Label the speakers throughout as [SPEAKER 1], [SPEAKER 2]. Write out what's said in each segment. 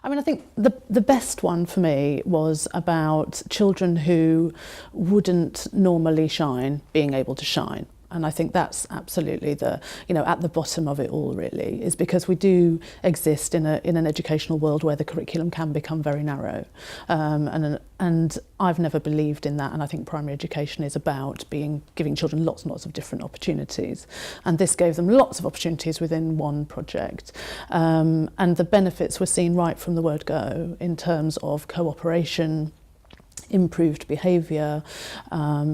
[SPEAKER 1] I mean, I think the best one for me was about children who wouldn't normally shine being able to shine. And I think that's absolutely at the bottom of it all, really, is because we do exist in an educational world where the curriculum can become very narrow. And I've never believed in that. And I think primary education is about giving children lots and lots of different opportunities. And this gave them lots of opportunities within one project. And the benefits were seen right from the word go in terms of cooperation, improved behaviour,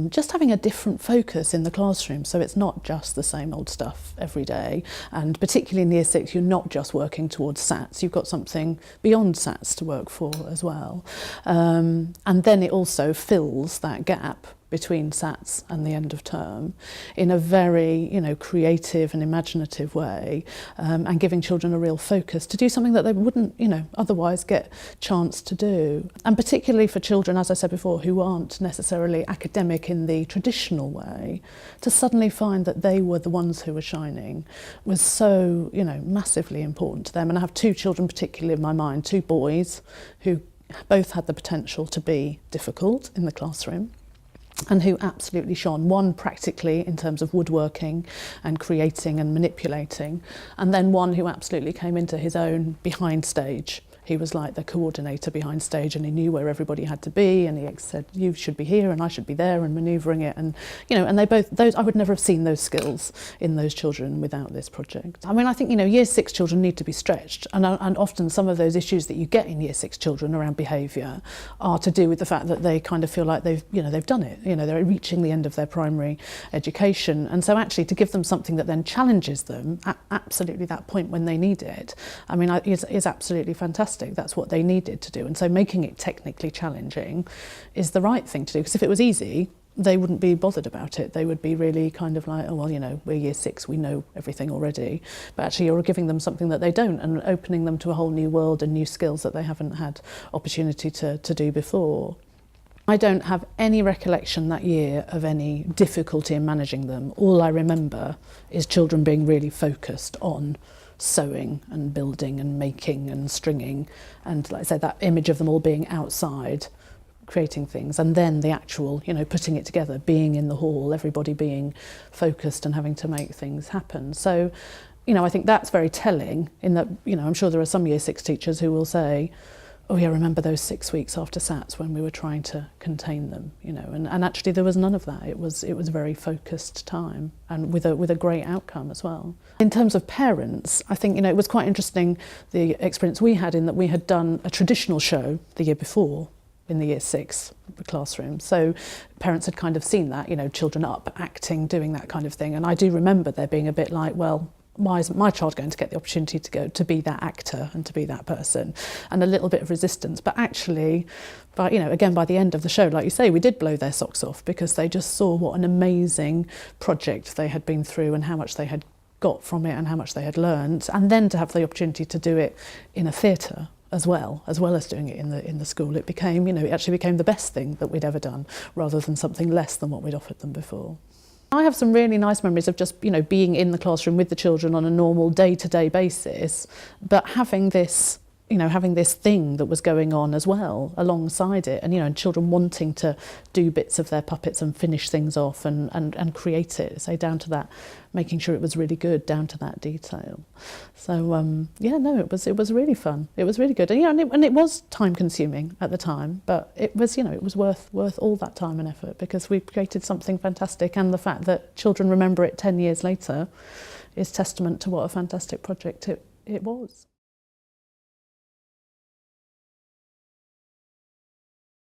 [SPEAKER 1] just having a different focus in the classroom, so it's not just the same old stuff every day. And particularly in Year 6, you're not just working towards SATs, you've got something beyond SATs to work for as well. And then it also fills that gap between SATs and the end of term in a very creative and imaginative way, and giving children a real focus to do something that they wouldn't otherwise get chance to do. And particularly for children, as I said before, who aren't necessarily academic in the traditional way, to suddenly find that they were the ones who were shining was so massively important to them. And I have two children particularly in my mind, two boys who both had the potential to be difficult in the classroom and who absolutely shone. One practically in terms of woodworking and creating and manipulating, and then one who absolutely came into his own behind stage. He was like the coordinator behind stage, and he knew where everybody had to be, and he said, you should be here and I should be there, and manoeuvring it. And and they both, those, I would never have seen those skills in those children without this project. I mean, I think Year 6 children need to be stretched, and often some of those issues that you get in Year 6 children around behaviour are to do with the fact that they kind of feel like they've done it. They're reaching the end of their primary education, and so actually to give them something that then challenges them at absolutely that point when they need it, I mean, is absolutely fantastic. That's what they needed to do. And so making it technically challenging is the right thing to do, because if it was easy, they wouldn't be bothered about it. They would be really kind of like, oh, well, we're Year 6, we know everything already. But actually you're giving them something that they don't, and opening them to a whole new world and new skills that they haven't had opportunity to do before. I don't have any recollection that year of any difficulty in managing them. All I remember is children being really focused on sewing and building and making and stringing, and like I said, that image of them all being outside creating things, and then the actual putting it together, being in the hall, everybody being focused and having to make things happen. So I think that's very telling, in that I'm sure there are some Year 6 teachers who will say, oh yeah, remember those 6 weeks after SATs when we were trying to contain them, and actually there was none of that. It was a very focused time, and with a great outcome as well. In terms of parents, I think it was quite interesting, the experience we had, in that we had done a traditional show the year before in the Year 6 classroom. So parents had kind of seen that, children up, acting, doing that kind of thing. And I do remember there being a bit like, well, why isn't my child going to get the opportunity to be that actor and to be that person? And a little bit of resistance. But actually, again, by the end of the show, like you say, we did blow their socks off, because they just saw what an amazing project they had been through and how much they had got from it and how much they had learned. And then to have the opportunity to do it in a theatre as well as doing it in the school, it became, it actually became the best thing that we'd ever done, rather than something less than what we'd offered them before. I have some really nice memories of just, being in the classroom with the children on a normal day-to-day basis, but having this thing that was going on as well alongside it, and children wanting to do bits of their puppets and finish things off and create it, so down to that, making sure it was really good, down to that detail. So it was really fun. It was really good, and it was time consuming at the time, but it was worth all that time and effort, because we created something fantastic, and the fact that children remember it 10 years later is testament to what a fantastic project it was.